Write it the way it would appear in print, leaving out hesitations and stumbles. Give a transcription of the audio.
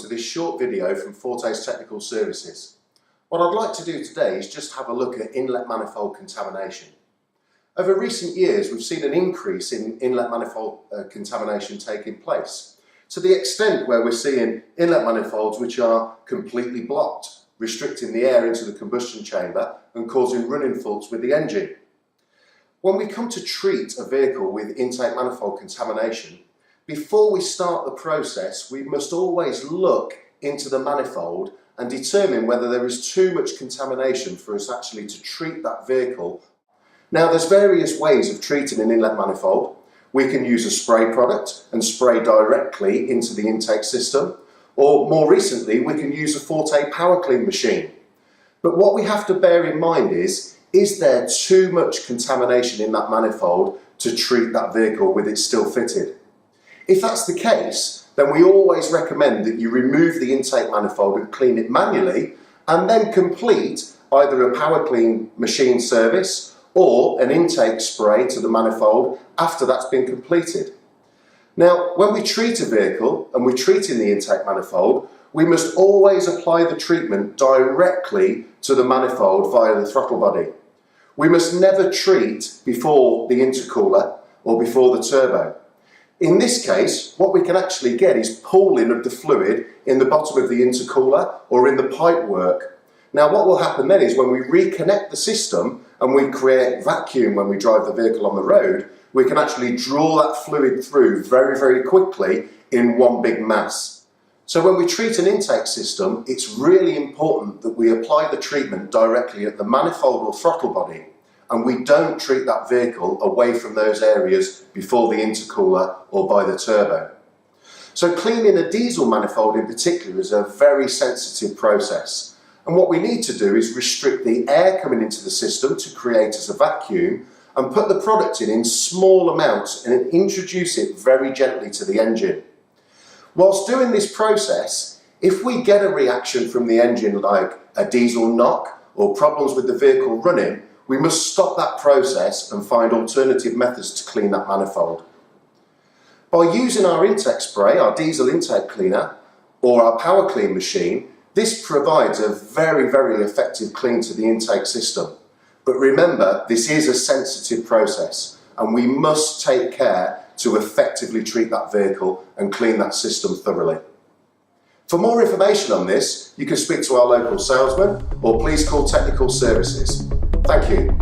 to this short video from Forté's Technical Services. What I'd like to do today is just have a look at inlet manifold contamination. Over recent years we've seen an increase in inlet manifold contamination taking place, to the extent where we're seeing inlet manifolds which are completely blocked, restricting the air into the combustion chamber and causing running faults with the engine. When we come to treat a vehicle with intake manifold contamination, before we start the process, we must always look into the manifold and determine whether there is too much contamination for us actually to treat that vehicle. Now, there's various ways of treating an inlet manifold. We can use a spray product and spray directly into the intake system, or more recently, we can use a Forté power clean machine. But what we have to bear in mind is there too much contamination in that manifold to treat that vehicle with it still fitted? If that's the case, then we always recommend that you remove the intake manifold and clean it manually, and then complete either a power clean machine service or an intake spray to the manifold after that's been completed. Now, when we treat a vehicle and we're treating the intake manifold, we must always apply the treatment directly to the manifold via the throttle body. We must never treat before the intercooler or before the turbo. In this case, what we can actually get is pooling of the fluid in the bottom of the intercooler or in the pipework. Now, what will happen then is when we reconnect the system and we create vacuum when we drive the vehicle on the road, we can actually draw that fluid through very, very quickly in one big mass. So when we treat an intake system, it's really important that we apply the treatment directly at the manifold or throttle body, and we don't treat that vehicle away from those areas before the intercooler or by the turbo. So cleaning a diesel manifold in particular is a very sensitive process, and what we need to do is restrict the air coming into the system to create as a vacuum and put the product in small amounts and introduce it very gently to the engine. Whilst doing this process, if we get a reaction from the engine like a diesel knock or problems with the vehicle running, we must stop that process and find alternative methods to clean that manifold. By using our intake spray, our diesel intake cleaner, or our power clean machine, this provides a very, very effective clean to the intake system. But remember, this is a sensitive process and we must take care to effectively treat that vehicle and clean that system thoroughly. For more information on this, you can speak to our local salesman or please call Technical Services. Thank you.